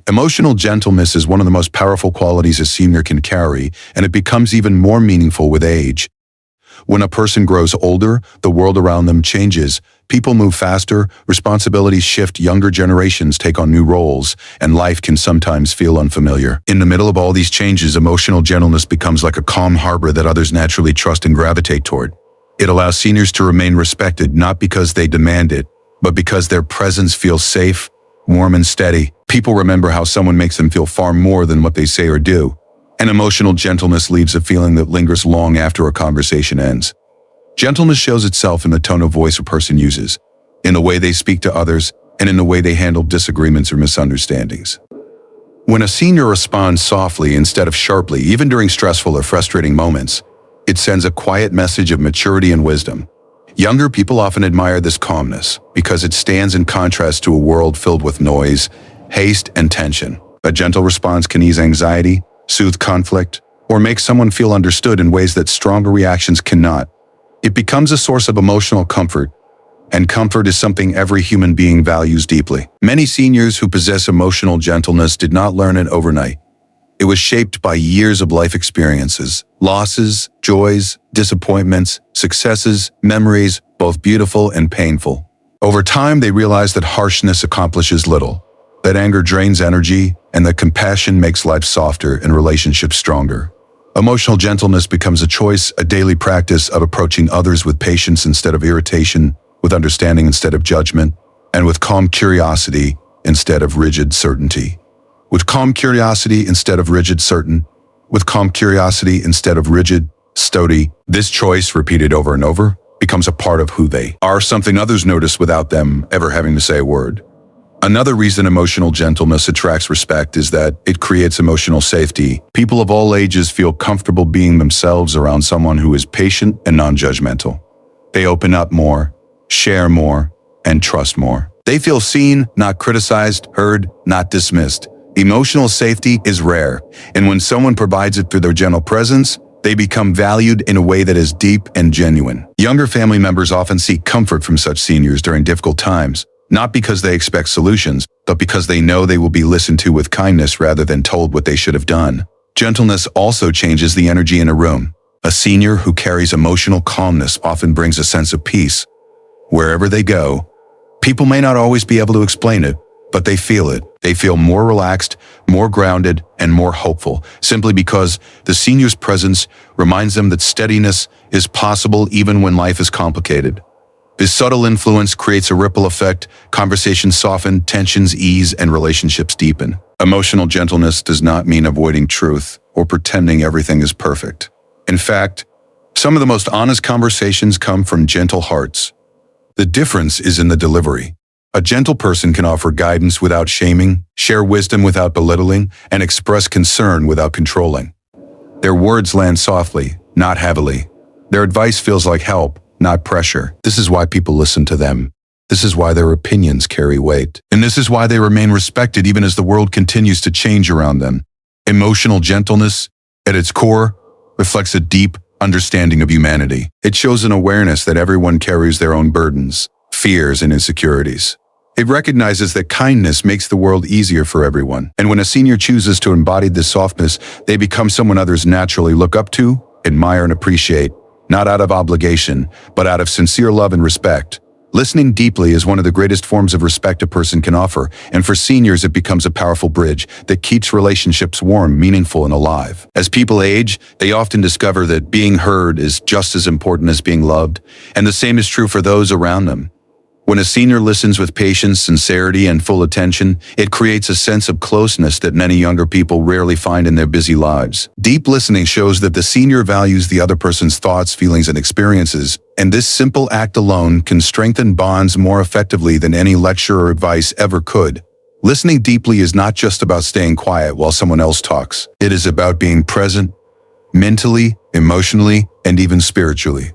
Emotional gentleness is one of the most powerful qualities a senior can carry, and it becomes even more meaningful with age. When a person grows older, the world around them changes. People move faster, responsibilities shift, younger generations take on new roles, and life can sometimes feel unfamiliar. In the middle of all these changes, emotional gentleness becomes like a calm harbor that others naturally trust and gravitate toward. It allows seniors to remain respected not because they demand it, but because their presence feels safe, warm, and steady. People remember how someone makes them feel far more than what they say or do. And emotional gentleness leaves a feeling that lingers long after a conversation ends. Gentleness shows itself in the tone of voice a person uses, in the way they speak to others, and in the way they handle disagreements or misunderstandings. When a senior responds softly instead of sharply, even during stressful or frustrating moments, it sends a quiet message of maturity and wisdom. Younger people often admire this calmness because it stands in contrast to a world filled with noise, haste, and tension. A gentle response can ease anxiety, soothe conflict, or make someone feel understood in ways that stronger reactions cannot. It becomes a source of emotional comfort, and comfort is something every human being values deeply. Many seniors who possess emotional gentleness did not learn it overnight. It was shaped by years of life experiences, losses, joys, disappointments, successes, memories, both beautiful and painful. Over time, they realized that harshness accomplishes little, that anger drains energy, and that compassion makes life softer and relationships stronger. Emotional gentleness becomes a choice, a daily practice of approaching others with patience instead of irritation, with understanding instead of judgment, and with calm curiosity instead of rigid certainty. With calm curiosity instead of rigid certain, with calm curiosity instead of rigid stoic. This choice, repeated over and over, becomes a part of who they are, something others notice without them ever having to say a word. Another reason emotional gentleness attracts respect is that it creates emotional safety. People of all ages feel comfortable being themselves around someone who is patient and non-judgmental. They open up more, share more, and trust more. They feel seen, not criticized, heard, not dismissed. Emotional safety is rare, and when someone provides it through their gentle presence, they become valued in a way that is deep and genuine. Younger family members often seek comfort from such seniors during difficult times, not because they expect solutions, but because they know they will be listened to with kindness rather than told what they should have done. Gentleness also changes the energy in a room. A senior who carries emotional calmness often brings a sense of peace. Wherever they go, people may not always be able to explain it, but they feel it. They feel more relaxed, more grounded, and more hopeful, simply because the senior's presence reminds them that steadiness is possible even when life is complicated. This subtle influence creates a ripple effect. Conversations soften, tensions ease, and relationships deepen. Emotional gentleness does not mean avoiding truth or pretending everything is perfect. In fact, some of the most honest conversations come from gentle hearts. The difference is in the delivery. A gentle person can offer guidance without shaming, share wisdom without belittling, and express concern without controlling. Their words land softly, not heavily. Their advice feels like help, not pressure. This is why people listen to them. This is why their opinions carry weight. And this is why they remain respected even as the world continues to change around them. Emotional gentleness, at its core, reflects a deep understanding of humanity. It shows an awareness that everyone carries their own burdens, fears, and insecurities. It recognizes that kindness makes the world easier for everyone. And when a senior chooses to embody this softness, they become someone others naturally look up to, admire, and appreciate, not out of obligation, but out of sincere love and respect. Listening deeply is one of the greatest forms of respect a person can offer, and for seniors it becomes a powerful bridge that keeps relationships warm, meaningful, and alive. As people age, they often discover that being heard is just as important as being loved, and the same is true for those around them. When a senior listens with patience, sincerity, and full attention, it creates a sense of closeness that many younger people rarely find in their busy lives. Deep listening shows that the senior values the other person's thoughts, feelings, and experiences, and this simple act alone can strengthen bonds more effectively than any lecture or advice ever could. Listening deeply is not just about staying quiet while someone else talks. It is about being present, mentally, emotionally, and even spiritually.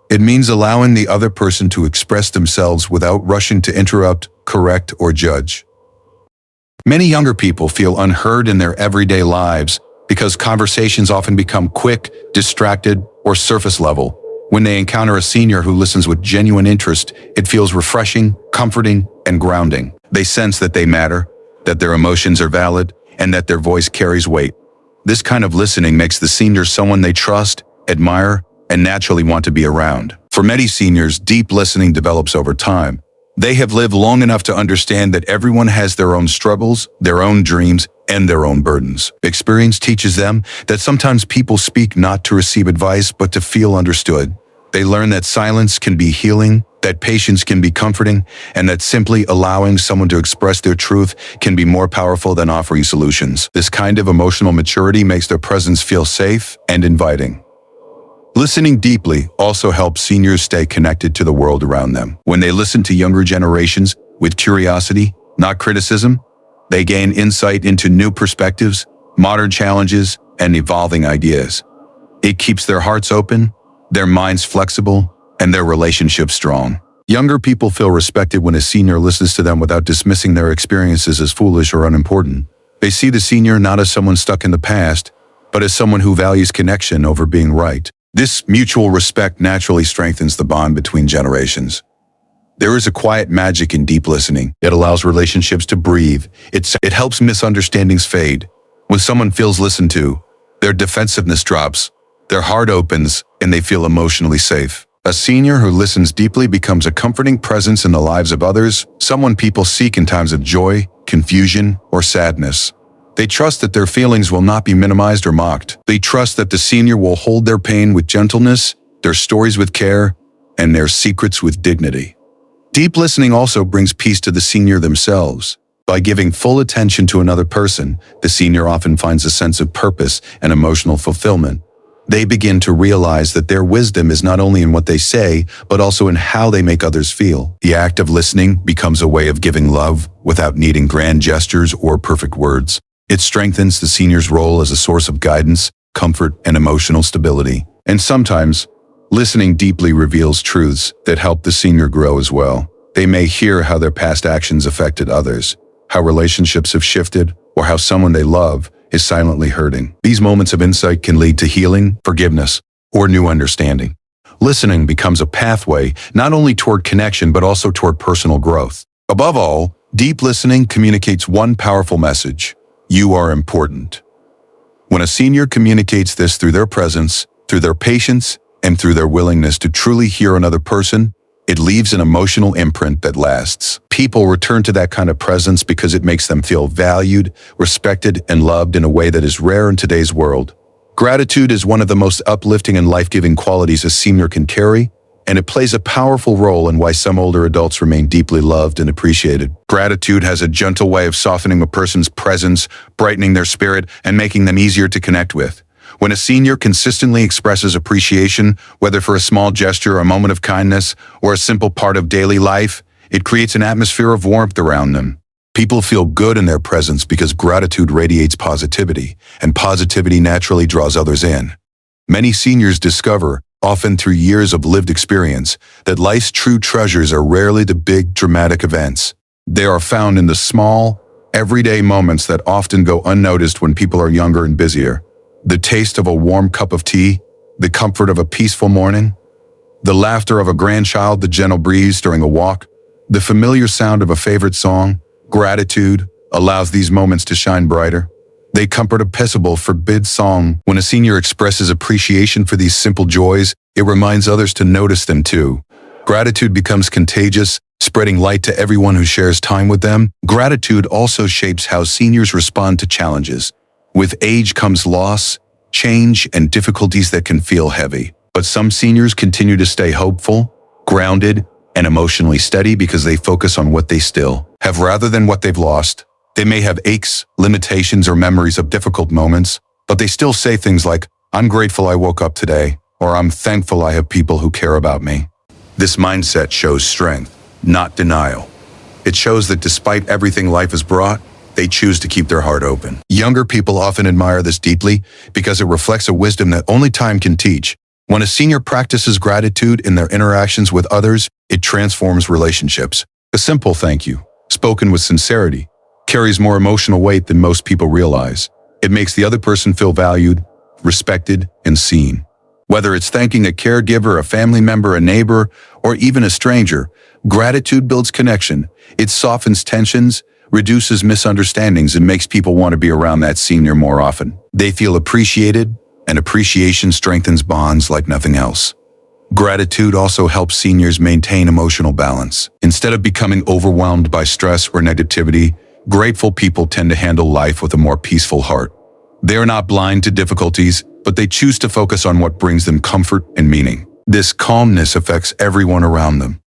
It means allowing the other person to express themselves without rushing to interrupt, correct, or judge. Many younger people feel unheard in their everyday lives because conversations often become quick, distracted, or surface level. When they encounter a senior who listens with genuine interest, it feels refreshing, comforting, and grounding. They sense that they matter, that their emotions are valid, and that their voice carries weight. This kind of listening makes the senior someone they trust, admire, and naturally want to be around. For many seniors, deep listening develops over time. They have lived long enough to understand that everyone has their own struggles, their own dreams, and their own burdens. Experience teaches them that sometimes people speak not to receive advice, but to feel understood. They learn that silence can be healing, that patience can be comforting, and that simply allowing someone to express their truth can be more powerful than offering solutions. This kind of emotional maturity makes their presence feel safe and inviting. Listening deeply also helps seniors stay connected to the world around them. When they listen to younger generations with curiosity, not criticism, they gain insight into new perspectives, modern challenges, and evolving ideas. It keeps their hearts open, their minds flexible, and their relationships strong. Younger people feel respected when a senior listens to them without dismissing their experiences as foolish or unimportant. They see the senior not as someone stuck in the past, but as someone who values connection over being right. This mutual respect naturally strengthens the bond between generations. There is a quiet magic in deep listening. It allows relationships to breathe. It helps misunderstandings fade. When someone feels listened to, their defensiveness drops, their heart opens, and they feel emotionally safe. A senior who listens deeply becomes a comforting presence in the lives of others, someone people seek in times of joy, confusion, or sadness. They trust that their feelings will not be minimized or mocked. They trust that the senior will hold their pain with gentleness, their stories with care, and their secrets with dignity. Deep listening also brings peace to the senior themselves. By giving full attention to another person, the senior often finds a sense of purpose and emotional fulfillment. They begin to realize that their wisdom is not only in what they say, but also in how they make others feel. The act of listening becomes a way of giving love without needing grand gestures or perfect words. It strengthens the senior's role as a source of guidance, comfort, and emotional stability. And sometimes, listening deeply reveals truths that help the senior grow as well. They may hear how their past actions affected others, how relationships have shifted, or how someone they love is silently hurting. These moments of insight can lead to healing, forgiveness, or new understanding. Listening becomes a pathway not only toward connection but also toward personal growth. Above all, deep listening communicates one powerful message: you are important. When a senior communicates this through their presence, through their patience, and through their willingness to truly hear another person, it leaves an emotional imprint that lasts. People return to that kind of presence because it makes them feel valued, respected, and loved in a way that is rare in today's world. Gratitude is one of the most uplifting and life-giving qualities a senior can carry, and it plays a powerful role in why some older adults remain deeply loved and appreciated. Gratitude has a gentle way of softening a person's presence, brightening their spirit, and making them easier to connect with. When a senior consistently expresses appreciation, whether for a small gesture, a moment of kindness, or a simple part of daily life, it creates an atmosphere of warmth around them. People feel good in their presence because gratitude radiates positivity, and positivity naturally draws others in. Many seniors discover, often through years of lived experience, that life's true treasures are rarely the big, dramatic events. They are found in the small, everyday moments that often go unnoticed when people are younger and busier. The taste of a warm cup of tea, the comfort of a peaceful morning, the laughter of a grandchild, the gentle breeze during a walk, the familiar sound of a favorite song. Gratitude allows these moments to shine brighter. They comfort a peaceable, forbid song. When a senior expresses appreciation for these simple joys, it reminds others to notice them too. Gratitude becomes contagious, spreading light to everyone who shares time with them. Gratitude also shapes how seniors respond to challenges. With age comes loss, change, and difficulties that can feel heavy. But some seniors continue to stay hopeful, grounded, and emotionally steady because they focus on what they still have rather than what they've lost. They may have aches, limitations, or memories of difficult moments, but they still say things like, "I'm grateful I woke up today," or "I'm thankful I have people who care about me." This mindset shows strength, not denial. It shows that despite everything life has brought, they choose to keep their heart open. Younger people often admire this deeply because it reflects a wisdom that only time can teach. When a senior practices gratitude in their interactions with others, it transforms relationships. A simple thank you, spoken with sincerity, carries more emotional weight than most people realize. It makes the other person feel valued, respected, and seen. Whether it's thanking a caregiver, a family member, a neighbor, or even a stranger, gratitude builds connection. It softens tensions, reduces misunderstandings and makes people want to be around that senior more often. They feel appreciated, and appreciation strengthens bonds like nothing else. Gratitude also helps seniors maintain emotional balance. Instead of becoming overwhelmed by stress or negativity, grateful people tend to handle life with a more peaceful heart. They are not blind to difficulties, but they choose to focus on what brings them comfort and meaning. This calmness affects everyone around them.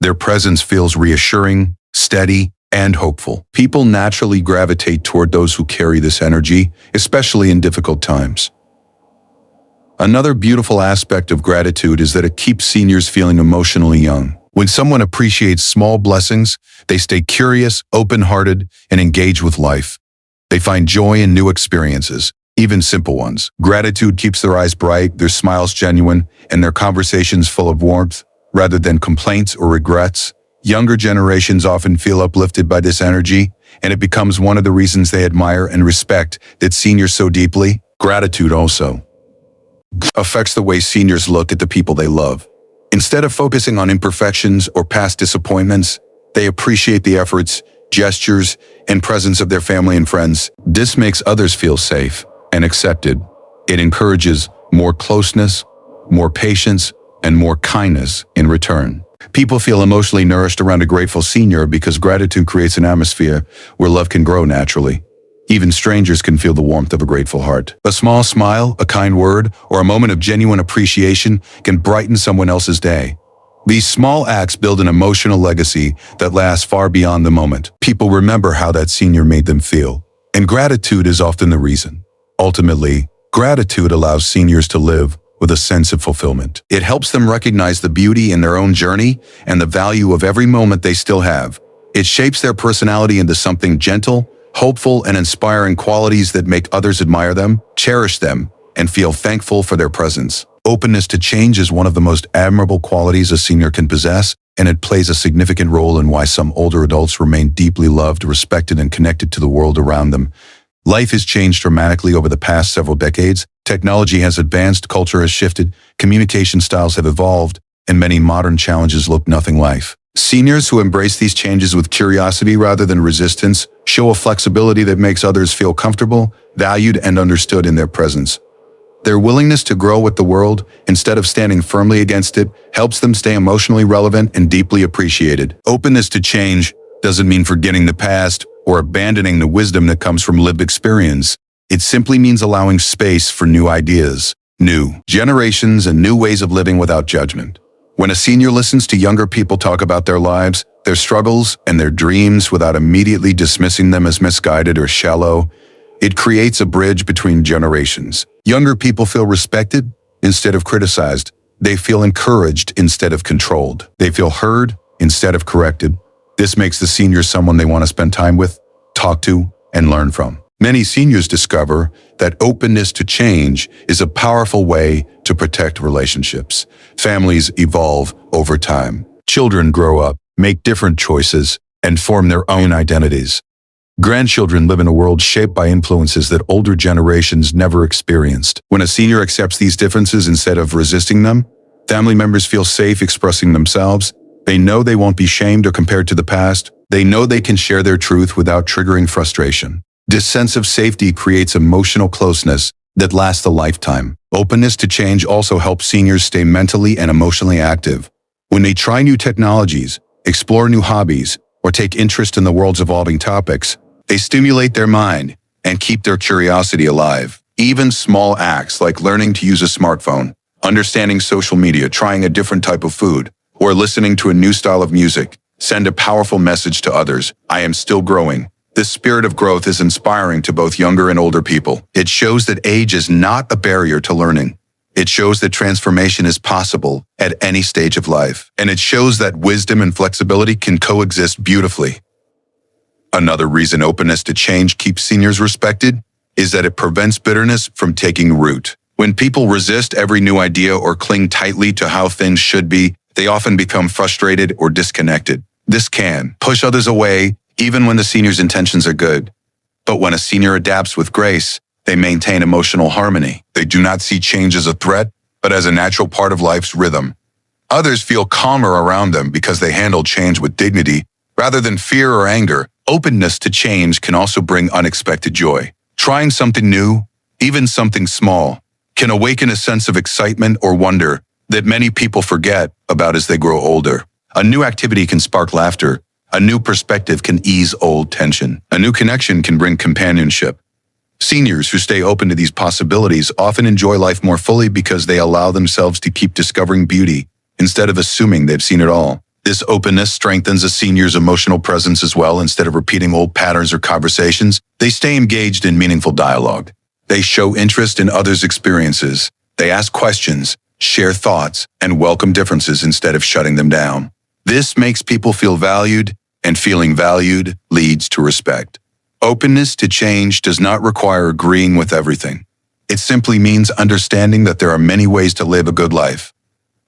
Their presence feels reassuring, steady, and hopeful. People naturally gravitate toward those who carry this energy, especially in difficult times. Another beautiful aspect of gratitude is that it keeps seniors feeling emotionally young. When someone appreciates small blessings, they stay curious, open-hearted, and engage with life. They find joy in new experiences, even simple ones. Gratitude keeps their eyes bright, their smiles genuine, and their conversations full of warmth, rather than complaints or regrets. Younger generations often feel uplifted by this energy, and it becomes one of the reasons they admire and respect that seniors so deeply. Gratitude also affects the way seniors look at the people they love. Instead of focusing on imperfections or past disappointments, they appreciate the efforts, gestures, and presence of their family and friends. This makes others feel safe and accepted. It encourages more closeness, more patience, and more kindness in return. People feel emotionally nourished around a grateful senior because gratitude creates an atmosphere where love can grow naturally. Even strangers can feel the warmth of a grateful heart. A small smile, a kind word, or a moment of genuine appreciation can brighten someone else's day. These small acts build an emotional legacy that lasts far beyond the moment. People remember how that senior made them feel, and gratitude is often the reason. Ultimately, gratitude allows seniors to live with a sense of fulfillment. It helps them recognize the beauty in their own journey and the value of every moment they still have. It shapes their personality into something gentle, hopeful, and inspiring, qualities that make others admire them, cherish them, and feel thankful for their presence. Openness to change is one of the most admirable qualities a senior can possess, and it plays a significant role in why some older adults remain deeply loved, respected, and connected to the world around them. Life has changed dramatically over the past several decades. Technology has advanced, culture has shifted, communication styles have evolved, and many modern challenges look nothing like life. Seniors who embrace these changes with curiosity rather than resistance show a flexibility that makes others feel comfortable, valued, and understood in their presence. Their willingness to grow with the world, instead of standing firmly against it, helps them stay emotionally relevant and deeply appreciated. Openness to change doesn't mean forgetting the past or abandoning the wisdom that comes from lived experience. It simply means allowing space for new ideas, new generations, and new ways of living without judgment. When a senior listens to younger people talk about their lives, their struggles, and their dreams without immediately dismissing them as misguided or shallow, it creates a bridge between generations. Younger people feel respected instead of criticized. They feel encouraged instead of controlled. They feel heard instead of corrected. This makes the senior someone they want to spend time with, talk to, and learn from. Many seniors discover that openness to change is a powerful way to protect relationships. Families evolve over time. Children grow up, make different choices, and form their own identities. Grandchildren live in a world shaped by influences that older generations never experienced. When a senior accepts these differences instead of resisting them, family members feel safe expressing themselves. They know they won't be shamed or compared to the past. They know they can share their truth without triggering frustration. This sense of safety creates emotional closeness that lasts a lifetime. Openness to change also helps seniors stay mentally and emotionally active. When they try new technologies, explore new hobbies, or take interest in the world's evolving topics, they stimulate their mind and keep their curiosity alive. Even small acts like learning to use a smartphone, understanding social media, trying a different type of food, or listening to a new style of music send a powerful message to others. I am still growing. This spirit of growth is inspiring to both younger and older people. It shows that age is not a barrier to learning. It shows that transformation is possible at any stage of life. And it shows that wisdom and flexibility can coexist beautifully. Another reason openness to change keeps seniors respected is that it prevents bitterness from taking root. When people resist every new idea or cling tightly to how things should be, they often become frustrated or disconnected. This can push others away, even when the senior's intentions are good. But when a senior adapts with grace, they maintain emotional harmony. They do not see change as a threat, but as a natural part of life's rhythm. Others feel calmer around them because they handle change with dignity rather than fear or anger. Openness to change can also bring unexpected joy. Trying something new, even something small, can awaken a sense of excitement or wonder that many people forget about as they grow older. A new activity can spark laughter. A new perspective can ease old tension. A new connection can bring companionship. Seniors who stay open to these possibilities often enjoy life more fully because they allow themselves to keep discovering beauty instead of assuming they've seen it all. This openness strengthens a senior's emotional presence as well. Instead of repeating old patterns or conversations, they stay engaged in meaningful dialogue. They show interest in others' experiences. They ask questions, share thoughts, and welcome differences instead of shutting them down. This makes people feel valued, and feeling valued leads to respect. Openness to change does not require agreeing with everything. It simply means understanding that there are many ways to live a good life.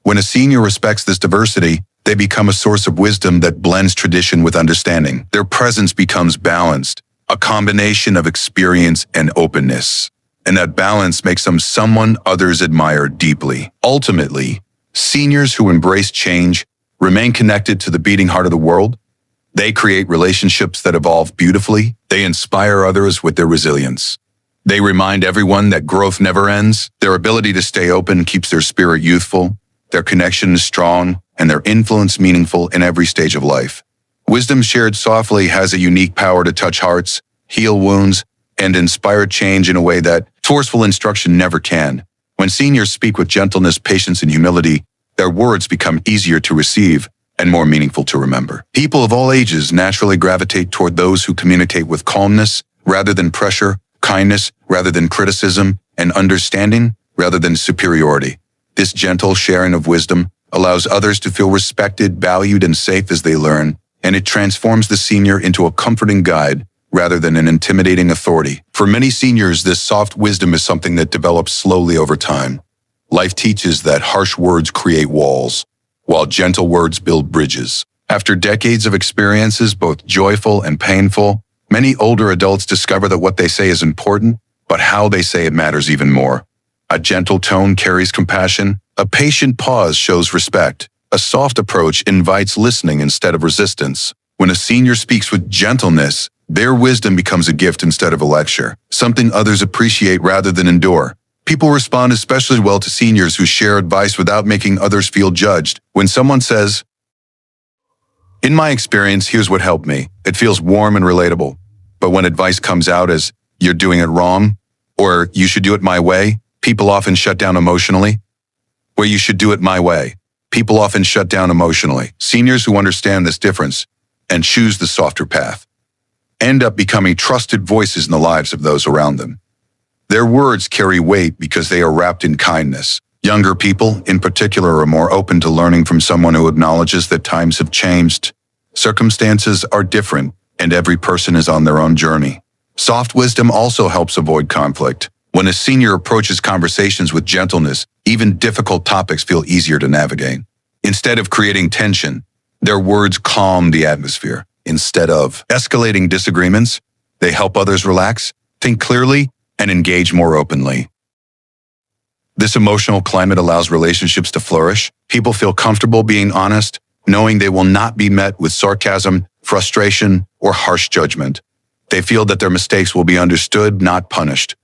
When a senior respects this diversity, they become a source of wisdom that blends tradition with understanding. Their presence becomes balanced, a combination of experience and openness. And that balance makes them someone others admire deeply. Ultimately, seniors who embrace change remain connected to the beating heart of the world. They create relationships that evolve beautifully. They inspire others with their resilience. They remind everyone that growth never ends. Their ability to stay open keeps their spirit youthful. Their connection is strong, and their influence meaningful in every stage of life. Wisdom shared softly has a unique power to touch hearts, heal wounds, and inspire change in a way that forceful instruction never can. When seniors speak with gentleness, patience, and humility, their words become easier to receive and more meaningful to remember. People of all ages naturally gravitate toward those who communicate with calmness rather than pressure, kindness rather than criticism, and understanding rather than superiority. This gentle sharing of wisdom allows others to feel respected, valued, and safe as they learn, and it transforms the senior into a comforting guide rather than an intimidating authority. For many seniors, this soft wisdom is something that develops slowly over time. Life teaches that harsh words create walls, while gentle words build bridges. After decades of experiences, both joyful and painful, many older adults discover that what they say is important, but how they say it matters even more. A gentle tone carries compassion. A patient pause shows respect. A soft approach invites listening instead of resistance. When a senior speaks with gentleness, their wisdom becomes a gift instead of a lecture, something others appreciate rather than endure. People respond especially well to seniors who share advice without making others feel judged. When someone says, "In my experience, here's what helped me," it feels warm and relatable. But when advice comes out as, "You're doing it wrong," or "You should do it my way," people often shut down emotionally. Where "you should do it my way," people often shut down emotionally. Seniors who understand this difference and choose the softer path end up becoming trusted voices in the lives of those around them. Their words carry weight because they are wrapped in kindness. Younger people, in particular, are more open to learning from someone who acknowledges that times have changed, circumstances are different, and every person is on their own journey. Soft wisdom also helps avoid conflict. When a senior approaches conversations with gentleness, even difficult topics feel easier to navigate. Instead of creating tension, their words calm the atmosphere. Instead of escalating disagreements, they help others relax, think clearly, and engage more openly. This emotional climate allows relationships to flourish. People feel comfortable being honest, knowing they will not be met with sarcasm, frustration, or harsh judgment. They feel that their mistakes will be understood, not punished.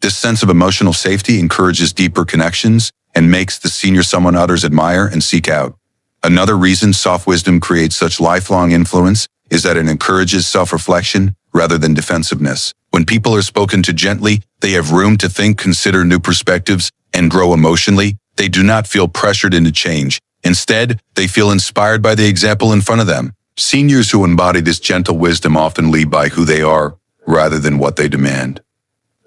This sense of emotional safety encourages deeper connections and makes the senior someone others admire and seek out. Another reason soft wisdom creates such lifelong influence is that it encourages self-reflection rather than defensiveness. When people are spoken to gently, they have room to think, consider new perspectives, and grow emotionally. They do not feel pressured into change. Instead, they feel inspired by the example in front of them. Seniors who embody this gentle wisdom often lead by who they are rather than what they demand.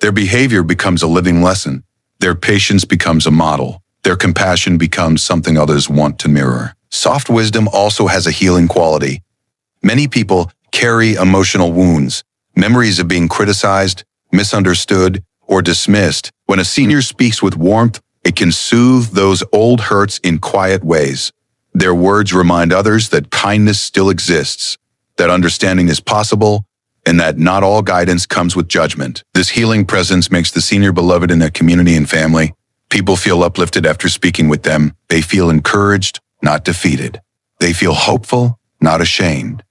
Their behavior becomes a living lesson. Their patience becomes a model. Their compassion becomes something others want to mirror. Soft wisdom also has a healing quality. Many people carry emotional wounds, memories of being criticized, misunderstood, or dismissed. When a senior speaks with warmth, it can soothe those old hurts in quiet ways. Their words remind others that kindness still exists, that understanding is possible, and that not all guidance comes with judgment. This healing presence makes the senior beloved in their community and family. People feel uplifted after speaking with them. They feel encouraged, not defeated. They feel hopeful, not ashamed.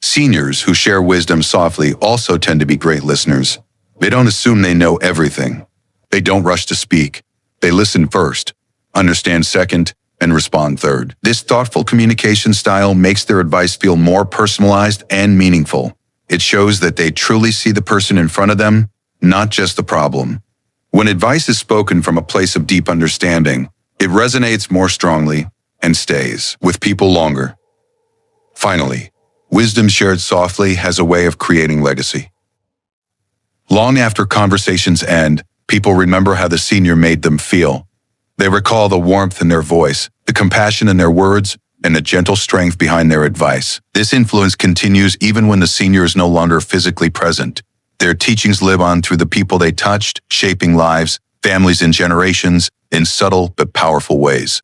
Seniors who share wisdom softly also tend to be great listeners. They don't assume they know everything. They don't rush to speak. They listen first, understand second, and respond third. This thoughtful communication style makes their advice feel more personalized and meaningful. It shows that they truly see the person in front of them, not just the problem. When advice is spoken from a place of deep understanding, it resonates more strongly and stays with people longer. Finally, wisdom shared softly has a way of creating legacy. Long after conversations end, people remember how the senior made them feel. They recall the warmth in their voice, the compassion in their words, and the gentle strength behind their advice. This influence continues even when the senior is no longer physically present. Their teachings live on through the people they touched, shaping lives, families, and generations in subtle but powerful ways.